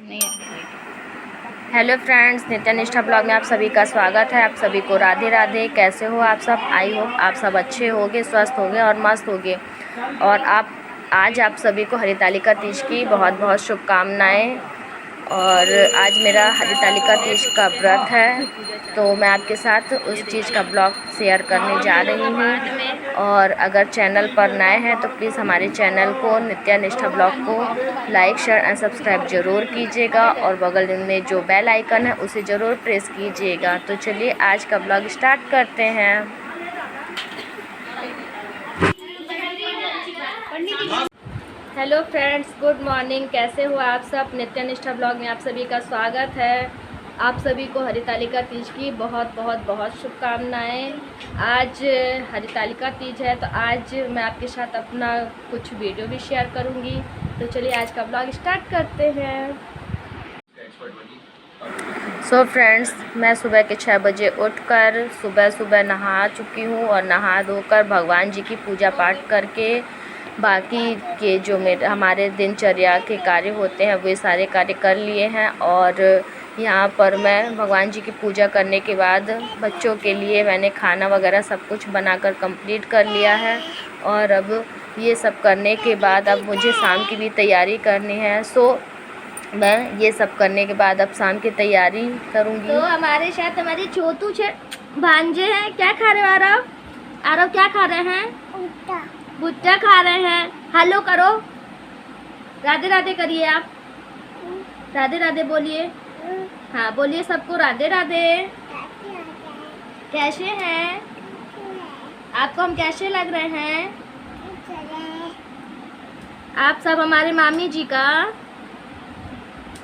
नहीं hello friends, नित्या निष्ठा blog में आप सभी का स्वागत है। आप सभी को राधे राधे। कैसे हो आप सब? आई होप आप सब अच्छे होंगे, स्वस्थ होंगे और मस्त होंगे। और आज आप सभी को हरितालिका तीज की बहुत बहुत शुभकामनाएं। और आज मेरा हरितालिका तीज का व्रत है, तो मैं आपके साथ उस चीज़ का ब्लॉग शेयर करने जा रही हूँ। और अगर चैनल पर नए हैं तो प्लीज़ हमारे चैनल को नित्या निष्ठा ब्लॉग को लाइक शेयर एंड सब्सक्राइब ज़रूर कीजिएगा और बगल में जो बेल आइकन है उसे ज़रूर प्रेस कीजिएगा। तो चलिए आज का ब्लॉग स्टार्ट करते हैं। Hello friends, good morning. कैसे हो आप सब? नित्या निष्ठा ब्लॉग में आप सभी का स्वागत है। आप सभी को हरितालिका तीज की बहुत बहुत बहुत शुभकामनाएं। आज हरितालिका तीज है, तो आज मैं आपके साथ अपना कुछ वीडियो भी शेयर करूंगी। तो चलिए आज का ब्लॉग स्टार्ट करते हैं। सो फ्रेंड्स, मैं सुबह के 6 बजे उठकर सुबह नहा चुकी हूँ और नहा धोकर भगवान जी की पूजा पाठ करके बाकी के जो हमारे दिनचर्या के कार्य होते हैं वे सारे कार्य कर लिए हैं। और यहाँ पर मैं भगवान जी की पूजा करने के बाद बच्चों के लिए मैंने खाना वगैरह सब कुछ बनाकर कंप्लीट कर लिया है। और अब ये सब करने के बाद अब मुझे शाम की भी तैयारी करनी है। सो मैं ये सब करने के बाद अब शाम की तैयारी करूँगी। तो हमारे साथ हमारे छोटू भांजे हैं। क्या खा रहे हो आरव? आरव क्या खा रहे हैं? भुट्टा खा रहे हैं। हेलो करो, राधे राधे करिए। आप राधे राधे बोलिए। हाँ बोलिए सबको राधे राधे। कैसे हैं आपको? हम कैसे लग रहे हैं? आप सब हमारे मामी जी का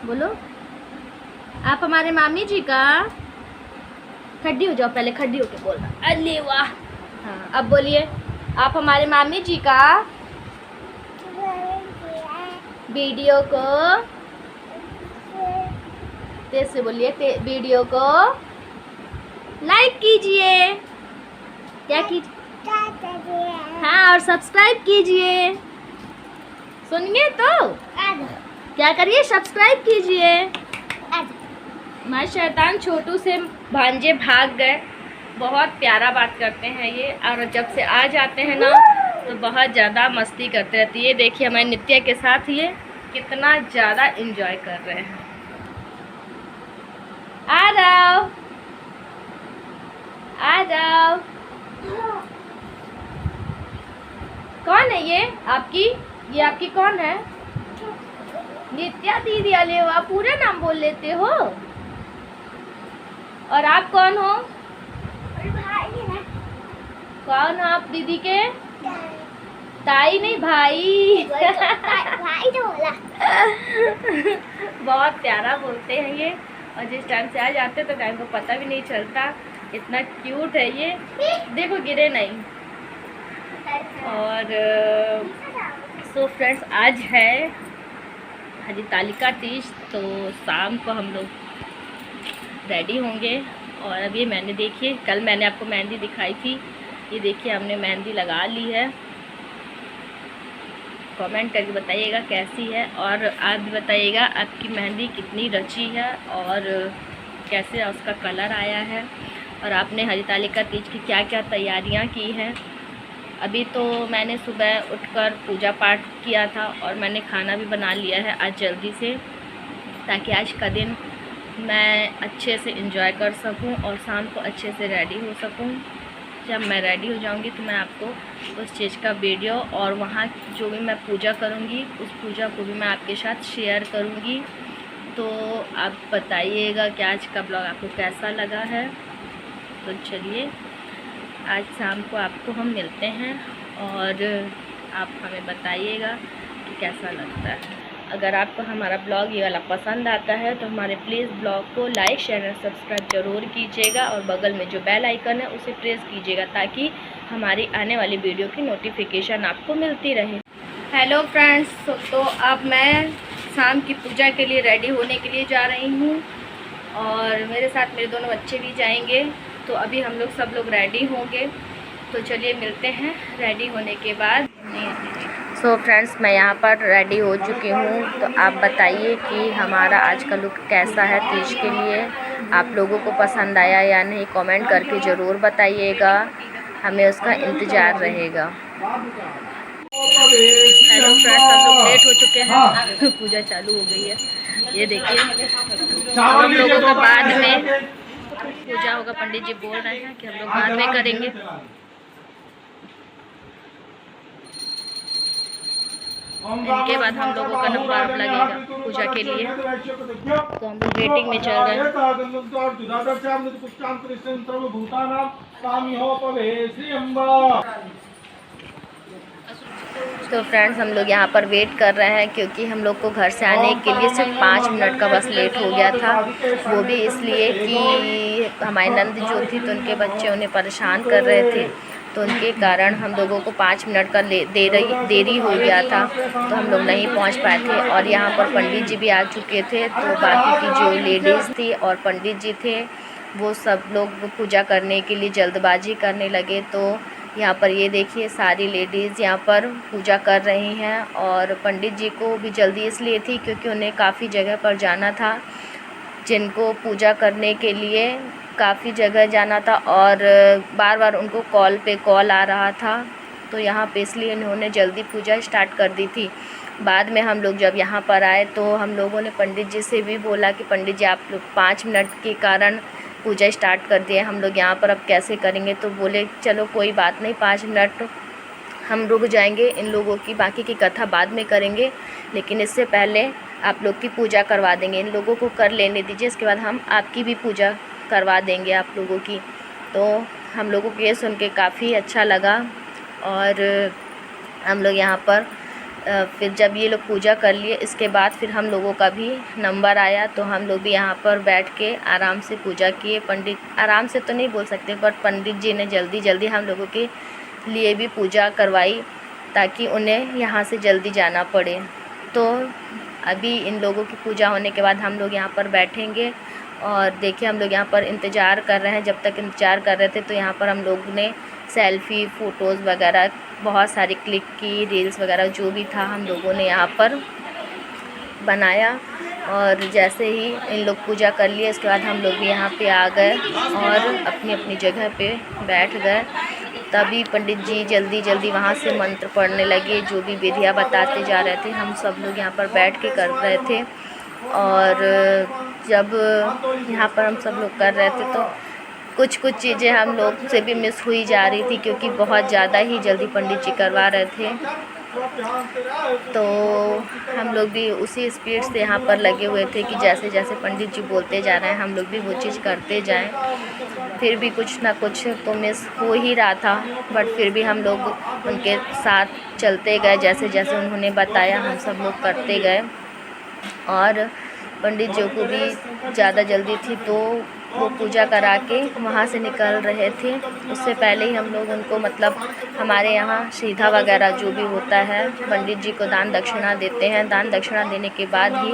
बोलो। आप हमारे मामी जी का खड्डी हो जाओ, पहले खड्डी होके बोलना। अरे वाह। हाँ अब बोलिए, आप हमारे मामी जी का वीडियो को तेज से बोलिए, वीडियो को लाइक कीजिए। क्या कीजिए? हाँ, और सब्सक्राइब कीजिए। सुनिए तो क्या करिए? सब्सक्राइब कीजिए। हमारे शैतान छोटू से भांजे भाग गए। बहुत प्यारा बात करते हैं ये, और जब से आ जाते हैं ना तो बहुत ज़्यादा मस्ती करते रहती है। ये देखिए हमारे नित्या के साथ ये कितना ज़्यादा एंजॉय कर रहे हैं। आ जाओ आ जाओ। कौन है ये आपकी? ये आपकी कौन है? नित्या दीदी। अले आप पूरा नाम बोल लेते हो। और आप कौन हो? कौन हो आप दीदी के? ताई नहीं, भाई। भाई तो बोला। बहुत प्यारा बोलते हैं ये, और जिस टाइम से आ जाते तो टाइम को पता भी नहीं चलता। इतना क्यूट है ये, देखो गिरे नहीं। और सो फ्रेंड्स, आज है हरितालिका तीज, तो शाम को हम लोग रेडी होंगे। और अब ये मैंने देखिए, कल मैंने आपको मेहंदी दिखाई थी, ये देखिए हमने मेहंदी लगा ली है। कमेंट करके बताइएगा कैसी है, और आप भी बताइएगा आपकी मेहंदी कितनी रची है और कैसे उसका कलर आया है, और आपने हरितालिका तीज की क्या क्या तैयारियां की हैं। अभी तो मैंने सुबह उठकर पूजा पाठ किया था और मैंने खाना भी बना लिया है आज जल्दी से, ताकि आज का दिन मैं अच्छे से एंजॉय कर सकूं और शाम को अच्छे से रेडी हो सकूं। जब मैं रेडी हो जाऊंगी तो मैं आपको उस चीज़ का वीडियो और वहाँ जो भी मैं पूजा करूंगी उस पूजा को भी मैं आपके साथ शेयर करूंगी। तो आप बताइएगा कि आज का ब्लॉग आपको कैसा लगा है। तो चलिए आज शाम को आपको हम मिलते हैं और आप हमें बताइएगा कि कैसा लगता है। अगर आपको हमारा ब्लॉग ये वाला पसंद आता है तो हमारे प्लीज़ ब्लॉग को लाइक शेयर और सब्सक्राइब ज़रूर कीजिएगा, और बगल में जो बेल आइकन है उसे प्रेस कीजिएगा ताकि हमारी आने वाली वीडियो की नोटिफिकेशन आपको मिलती रहे। हेलो फ्रेंड्स, तो अब मैं शाम की पूजा के लिए रेडी होने के लिए जा रही हूँ, और मेरे साथ मेरे दोनों बच्चे भी जाएंगे। तो अभी हम लोग सब लोग रेडी होंगे, तो चलिए मिलते हैं रेडी होने के बाद। सो फ्रेंड्स, मैं यहाँ पर रेडी हो चुकी हूँ। तो आप बताइए कि हमारा आज का लुक कैसा है तीज के लिए। आप लोगों को पसंद आया या नहीं, कमेंट करके ज़रूर बताइएगा, हमें उसका इंतज़ार रहेगा। हेलो फ्रेंड्स, हम लोग लेट हो चुके हैं, पूजा चालू हो गई है। ये देखिए, हम लोगों का बाद में पूजा होगा। पंडित जी बोल रहे हैं कि हम लोग बाद में करेंगे। इनके बाद हम लोगों का नंबर अब लगेगा पूजा के लिए। तो हम लोग वेटिंग में चल रहे हैं। तो फ्रेंड्स, हम लोग यहाँ पर वेट कर रहे हैं क्योंकि हम लोग को घर से आने के लिए सिर्फ 5 मिनट का बस लेट हो गया था। वो भी इसलिए कि हमारी नंद जो थी तो उनके बच्चे उन्हें परेशान कर रहे थे, तो उनके कारण हम लोगों को 5 मिनट का देरी हो गया था, तो हम लोग नहीं पहुंच पाए थे। और यहाँ पर पंडित जी भी आ चुके थे, तो बाकी की जो लेडीज़ थी और पंडित जी थे वो सब लोग पूजा करने के लिए जल्दबाजी करने लगे। तो यहाँ पर ये देखिए, सारी लेडीज़ यहाँ पर पूजा कर रही हैं। और पंडित जी को भी जल्दी इसलिए थी क्योंकि उन्हें काफ़ी जगह पर जाना था, जिनको पूजा करने के लिए काफ़ी जगह जाना था और बार बार उनको कॉल पे कॉल आ रहा था। तो यहाँ पे इसलिए उन्होंने जल्दी पूजा स्टार्ट कर दी थी। बाद में हम लोग जब यहाँ पर आए तो हम लोगों ने पंडित जी से भी बोला कि पंडित जी, आप लोग 5 मिनट के कारण पूजा स्टार्ट कर दिए, हम लोग यहाँ पर अब कैसे करेंगे। तो बोले चलो कोई बात नहीं, 5 मिनट हम रुक जाएंगे, इन लोगों की बाकी की कथा बाद में करेंगे, लेकिन इससे पहले आप लोग की पूजा करवा देंगे, इन लोगों को कर लेने दीजिए, इसके बाद हम आपकी भी पूजा करवा देंगे आप लोगों की। तो हम लोगों को ये सुन के काफ़ी अच्छा लगा। और हम लोग यहाँ पर फिर जब ये लोग पूजा कर लिए, इसके बाद फिर हम लोगों का भी नंबर आया, तो हम लोग भी यहाँ पर बैठ के आराम से पूजा किए। पंडित, आराम से तो नहीं बोल सकते, बट पंडित जी ने जल्दी जल्दी हम लोगों के लिए भी पूजा करवाई ताकि उन्हें यहाँ से जल्दी जाना पड़े। तो अभी इन लोगों की पूजा होने के बाद हम लोग यहाँ पर बैठेंगे। और देखिए, हम लोग यहाँ पर इंतज़ार कर रहे हैं। जब तक इंतज़ार कर रहे थे तो यहाँ पर हम लोग ने सेल्फ़ी, फ़ोटोज़ वगैरह बहुत सारी क्लिक की, रील्स वगैरह जो भी था हम लोगों ने यहाँ पर बनाया। और जैसे ही इन लोग पूजा कर लिए, इसके बाद हम लोग भी यहाँ पे आ गए और अपनी अपनी जगह पे बैठ गए। तभी पंडित जी जल्दी जल्दी वहाँ से मंत्र पढ़ने लगे, जो भी विधियाँ बताते जा रहे थे हम सब लोग यहाँ पर बैठ के कर रहे थे। और जब यहाँ पर हम सब लोग कर रहे थे तो कुछ चीज़ें हम लोग से भी मिस हुई जा रही थी, क्योंकि बहुत ज़्यादा ही जल्दी पंडित जी करवा रहे थे। तो हम लोग भी उसी स्पीड से यहाँ पर लगे हुए थे कि जैसे जैसे पंडित जी बोलते जा रहे हैं हम लोग भी वो चीज़ करते जाएं। फिर भी कुछ ना कुछ तो मिस हो ही रहा था, बट फिर भी हम लोग उनके साथ चलते गए, जैसे जैसे उन्होंने बताया हम सब लोग करते गए। और पंडित जी को भी ज़्यादा जल्दी थी, तो वो पूजा करा के वहाँ से निकल रहे थे। उससे पहले ही हम लोग उनको, मतलब हमारे यहाँ सीधा वगैरह जो भी होता है, पंडित जी को दान दक्षिणा देते हैं। दान दक्षिणा देने के बाद ही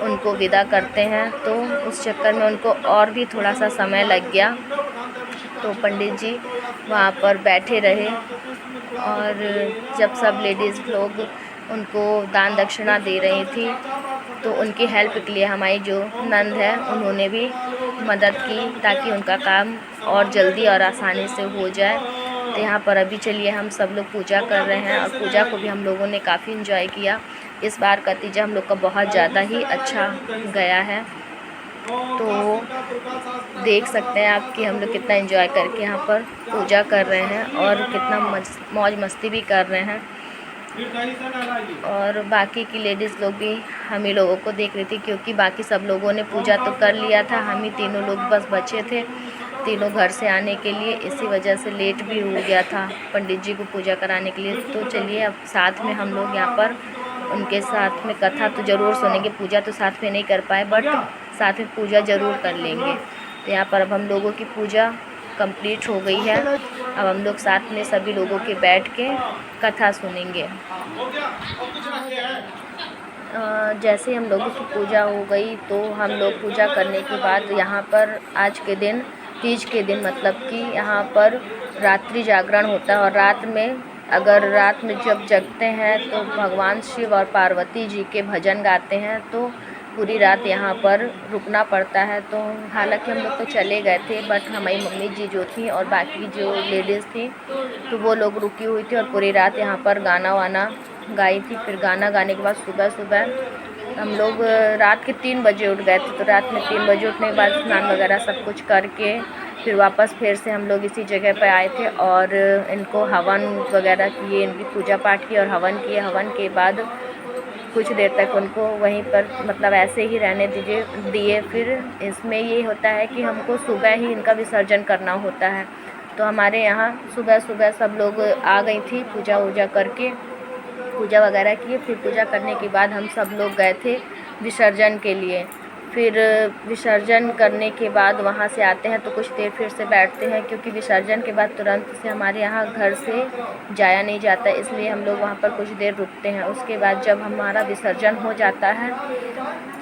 उनको विदा करते हैं। तो उस चक्कर में उनको और भी थोड़ा सा समय लग गया। तो पंडित जी वहाँ पर बैठे रहे और जब सब लेडीज़ लोग उनको दान दक्षिणा दे रही थी तो उनकी हेल्प के लिए हमारी जो नंद है उन्होंने भी मदद की ताकि उनका काम और जल्दी और आसानी से हो जाए। तो यहाँ पर अभी चलिए हम सब लोग पूजा कर रहे हैं और पूजा को भी हम लोगों ने काफ़ी एंजॉय किया। इस बार का तीजा हम लोग का बहुत ज़्यादा ही अच्छा गया है। तो देख सकते हैं आप कि हम लोग कितना एंजॉय करके यहाँ पर पूजा कर रहे हैं और कितना मौज मस्ती भी कर रहे हैं। और बाकी की लेडीज़ लोग भी हम ही लोगों को देख रही थी, क्योंकि बाकी सब लोगों ने पूजा तो कर लिया था, हम ही तीनों लोग बस बचे थे, तीनों घर से आने के लिए। इसी वजह से लेट भी हो गया था पंडित जी को पूजा कराने के लिए। तो चलिए अब साथ में हम लोग यहाँ पर उनके साथ में कथा तो ज़रूर सुनेंगे, पूजा तो साथ में नहीं कर पाए बट साथ में पूजा ज़रूर कर लेंगे। तो यहाँ पर अब हम लोगों की पूजा कंप्लीट हो गई है। अब हम लोग साथ में सभी लोगों के बैठ के कथा सुनेंगे। जैसे हम लोगों की पूजा हो गई तो हम लोग पूजा करने के बाद यहाँ पर आज के दिन, तीज के दिन, मतलब कि यहाँ पर रात्रि जागरण होता है और रात में अगर रात में जब जगते हैं तो भगवान शिव और पार्वती जी के भजन गाते हैं, तो पूरी रात यहाँ पर रुकना पड़ता है। तो हालांकि हम लोग तो चले गए थे, बट हमारी मम्मी जी जो थी और बाकी जो लेडीज़ थी तो वो लोग रुकी हुई थी और पूरी रात यहाँ पर गाना वाना गाई थी। फिर गाना गाने के बाद सुबह सुबह हम लोग रात के 3 बजे उठ गए थे। तो रात में 3 बजे उठने के बाद स्नान वगैरह सब कुछ करके फिर वापस फिर से हम लोग इसी जगह पर आए थे और इनको हवन वगैरह किए, इनकी पूजा पाठ की और हवन किए। हवन के बाद कुछ देर तक उनको वहीं पर मतलब ऐसे ही रहने दिए। फिर इसमें ये होता है कि हमको सुबह ही इनका विसर्जन करना होता है। तो हमारे यहाँ सुबह सुबह सब लोग आ गई थी पूजा वूजा करके, पूजा वगैरह किए। फिर पूजा करने के बाद हम सब लोग गए थे विसर्जन के लिए। फिर विसर्जन करने के बाद वहाँ से आते हैं तो कुछ देर फिर से बैठते हैं, क्योंकि विसर्जन के बाद तुरंत से हमारे यहाँ घर से जाया नहीं जाता, इसलिए हम लोग वहाँ पर कुछ देर रुकते हैं। उसके बाद जब हमारा विसर्जन हो जाता है,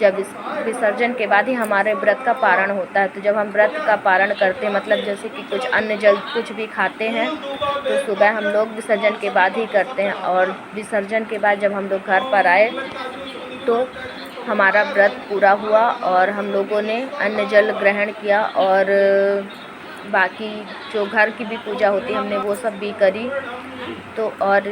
जब विसर्जन के बाद ही हमारे व्रत का पारण होता है। तो जब हम व्रत का पारण करते हैं, मतलब जैसे कि कुछ अन्न जल कुछ भी खाते हैं, तो सुबह हम लोग विसर्जन के बाद ही करते हैं। और विसर्जन के बाद जब हम लोग घर पर आए तो हमारा व्रत पूरा हुआ और हम लोगों ने अन्न जल ग्रहण किया और बाकी जो घर की भी पूजा होती है हमने वो सब भी करी। तो और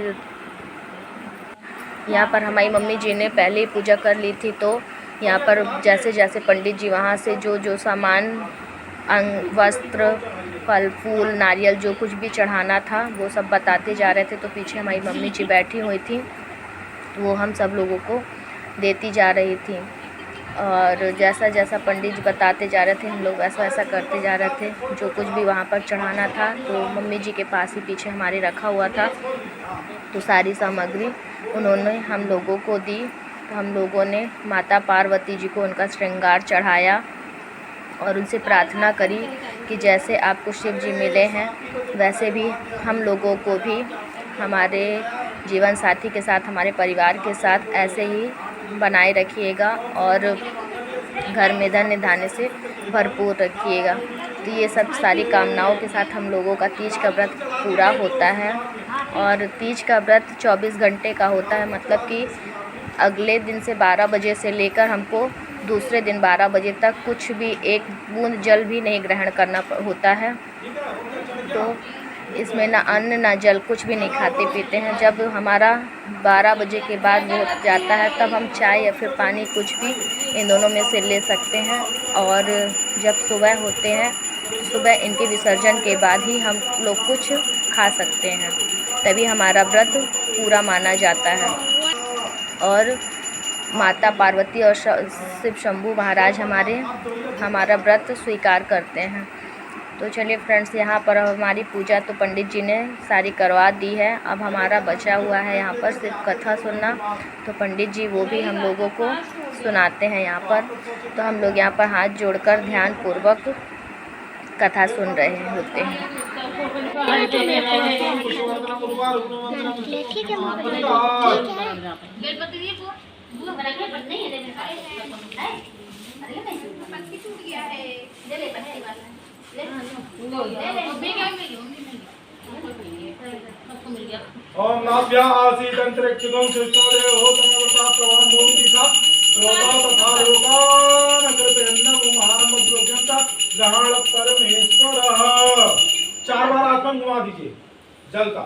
यहाँ पर हमारी मम्मी जी ने पहले ही पूजा कर ली थी। तो यहाँ पर जैसे जैसे पंडित जी वहाँ से जो सामान वस्त्र फल फूल नारियल जो कुछ भी चढ़ाना था वो सब बताते जा रहे थे। तो पीछे हमारी मम्मी जी बैठी हुई थी, वो हम सब लोगों को देती जा रही थी और जैसा जैसा पंडित जी बताते जा रहे थे हम लोग वैसा वैसा करते जा रहे थे। जो कुछ भी वहाँ पर चढ़ाना था तो मम्मी जी के पास ही पीछे हमारे रखा हुआ था, तो सारी सामग्री उन्होंने हम लोगों को दी। तो हम लोगों ने माता पार्वती जी को उनका श्रृंगार चढ़ाया और उनसे प्रार्थना करी कि जैसे आपको शिव जी मिले हैं वैसे भी हम लोगों को भी हमारे जीवन साथी के साथ, हमारे परिवार के साथ ऐसे ही बनाए रखिएगा और घर में धन्य धान्य से भरपूर रखिएगा। तो ये सब सारी कामनाओं के साथ हम लोगों का तीज का व्रत पूरा होता है। और तीज का व्रत 24 घंटे का होता है, मतलब कि अगले दिन से 12 बजे से लेकर हमको दूसरे दिन 12 बजे तक कुछ भी एक बूंद जल भी नहीं ग्रहण करना होता है। तो इसमें ना अन्न ना जल कुछ भी नहीं खाते पीते हैं। जब हमारा 12 बजे के बाद हो जाता है तब हम चाय या फिर पानी कुछ भी इन दोनों में से ले सकते हैं। और जब सुबह होते हैं सुबह इनके विसर्जन के बाद ही हम लोग कुछ खा सकते हैं, तभी हमारा व्रत पूरा माना जाता है। और माता पार्वती और शिव शंभू महाराज हमारा व्रत स्वीकार करते हैं। तो चलिए फ्रेंड्स, यहाँ पर हमारी पूजा तो पंडित जी ने सारी करवा दी है। अब हमारा बचा हुआ है यहाँ पर सिर्फ कथा सुनना। तो पंडित जी वो भी हम लोगों को सुनाते हैं यहाँ पर। तो हम लोग यहाँ पर हाथ जोड़कर ध्यान पूर्वक कथा सुन रहे होते हैं। ओम नाभ्या आसीत् अंतरिक्षं सृष्टोदय होतमवता प्रवाह मोहि दिशा रोगा तथा रोगान कृतयन्न महानमद्योग्यंता ग्रहण परमेश्वरः। 4 बार आत्मन घुमा दीजिए जल का।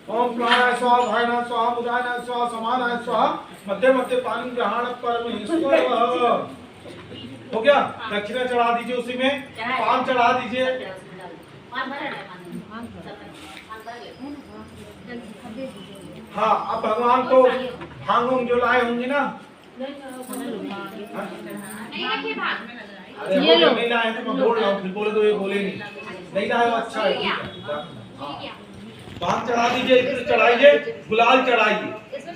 ओम प्राणाय स्वाहा, धायनाय स्वाहा, उदानाय स्वाहा, समानाय स्वाहा, मध्य मध्य पानी ग्रहण परमेश्वरः। हो गया? दक्षिणा चढ़ा दीजिए, उसी में पान चढ़ा दीजिए। हाँ, अब भगवान को भांग जो लाए होंगे ना, ये लोग नहीं लाए तो मैं बोल रहा हूँ, फिर बोले तो ये बोले नहीं लाए। अच्छा है, भांग चढ़ा दीजिए, इत्र चढ़ाइए, गुलाल चढ़ाइए,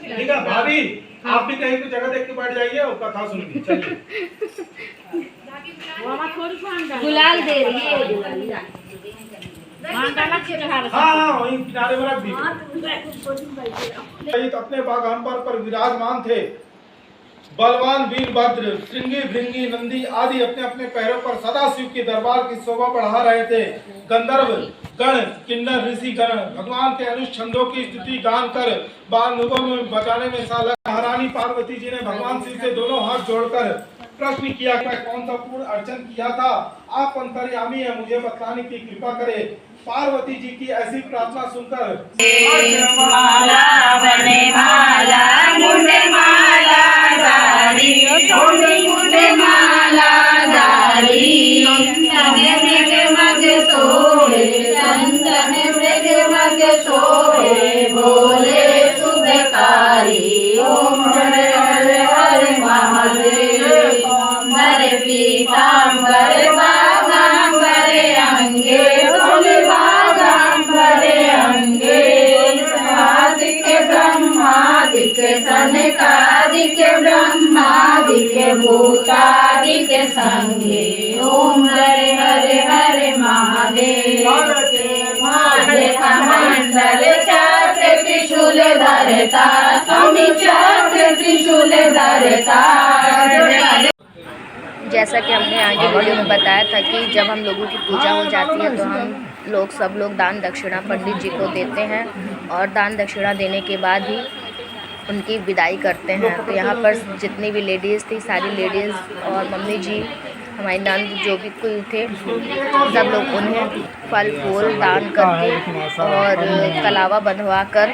ठीक है। भाभी आप भी कहीं तो जगह देख के बैठ जाइए और कथा सुनिए। चलिए गुलाल दे रही है, हाँ वहीं किनारे में रख दीजिए। अपने बागान पर विराजमान थे बलवान वीरभद्र, श्रृंगी भृंगी नंदी आदि अपने अपने पैरों पर सदाशिव के दरबार की शोभा बढ़ा रहे थे। गंधर्व गण, किन्नर, ऋषि गण भगवान के अनुच्छंदों की स्तुति गान कर बांधवों में बचाने में साला। महारानी पार्वती जी ने भगवान शिव से दोनों हाथ जोड़कर प्रश्न किया कि मैं कौन सा पूर्ण अर्चन किया था, आप अंतर्यामी है, मुझे बताने की कृपा करे। पार्वती जी की ऐसी प्रार्थना सुनकर माला बने माला मुंडे माला दारी मुंडे माला दारी मृग मग सोहे चंदन मृग मग सोहे बोले शुभकारी ओम हर हर हर महादेव हर पीतांबर बागांबर अंगे ब्रह्मादिक सनकादिक ब्रह्मादिक भूतादिक संगे ओम हरे हरे हरे महादेव मंडल चक्र त्रिशूल धरता स्वामी चक्र त्रिशूल धरता। जैसा कि हमने आगे वीडियो में बताया था कि जब हम लोगों की पूजा हो जाती है तो हम लोग सब लोग दान दक्षिणा पंडित जी को देते हैं और दान दक्षिणा देने के बाद ही उनकी विदाई करते हैं। तो यहाँ पर जितनी भी लेडीज़ थी सारी लेडीज़ और मम्मी जी हमारी नंद जो भी कोई थे सब लोग उन्हें फल फूल दान करके और कलावा बंधवा कर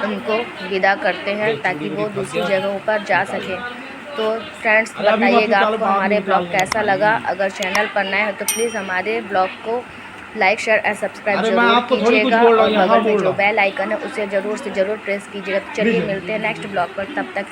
उनको विदा करते हैं ताकि वो दूसरी जगहों पर जा सकें। तो फ्रेंड्स बताइएगा आपको हमारे ब्लॉग कैसा लगा। अगर चैनल पर नए हो तो प्लीज़ हमारे ब्लॉग को लाइक शेयर एंड सब्सक्राइब जरूर कीजिएगा और बगल में जो बेल आइकन है उसे ज़रूर से ज़रूर प्रेस कीजिएगा। तो चलिए मिलते हैं नेक्स्ट ब्लॉग पर, तब तक